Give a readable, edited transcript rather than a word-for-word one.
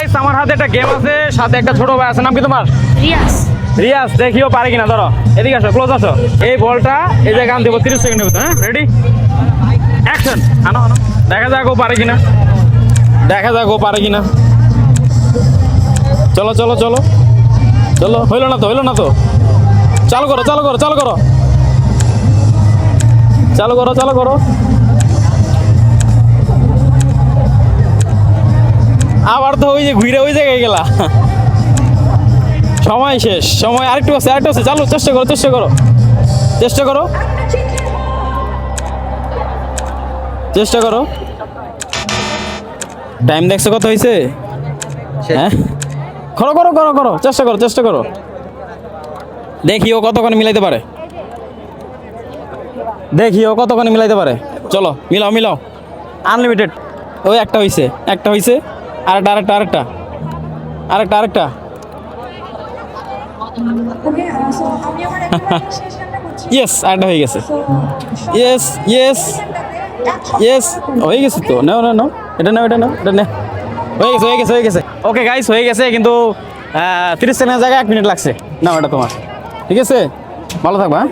Guys আমার হাতে একটা গেম আছে, সাথে একটা ছোট ভাই আছে। নাম কি তোমার? রিয়াজ। রিয়াজ, দেখিও পারে কিনা। ধরো এদিকে আসো, ক্লোজ আসো। এই বলটা এই জায়গায় আনতে 30 সেকেন্ডের ভিতরে। হ্যাঁ, রেডি, অ্যাকশন। আনো আনো, দেখা যাক ও পারে কিনা, দেখা যাক ও পারে কিনা। চলো চলো চলো চলো, হইলো না তো, হইলো না তো। চালু করো চালু করো চালু করো চালু করো চালু করো। আবার তো ওই যে ঘুরে ওই জায়গায় গেলা। সময় শেষ, সময় আরেকটু আছে, আরেকটু আছে। চালু, চেষ্টা করো চেষ্টা করো চেষ্টা করো চেষ্টা করো। টাইম দেখছো কত হয়েছে? হ্যাঁ, করো করো করো করো, চেষ্টা করো চেষ্টা করো। দেখি ও কতক্ষণ মিলাইতে পারে, দেখি ও কতক্ষণ মিলাইতে পারে। চলো মিলাও মিলাও, আনলিমিটেড। ওই একটা হয়েছে, একটা হয়েছে, আরেকটা আরেকটা আরেকটা আরেকটা আরেকটা। ইয়েস, আরেকটা হয়ে গেছে। ইয়েস ইয়েস ইয়েস, হয়ে গেছে তো। নাও নাও নাও, এটা নাও এটা নাও এটা নে। হয়ে গেছে হয়ে গেছে হয়ে গেছে। ওকে গাইস, হয়ে গেছে, কিন্তু 30 সেকেন্ডের জায়গায় 1 মিনিট লাগছে। নাও এটা তোমার, ঠিক আছে? ভালো থাকবা। হ্যাঁ।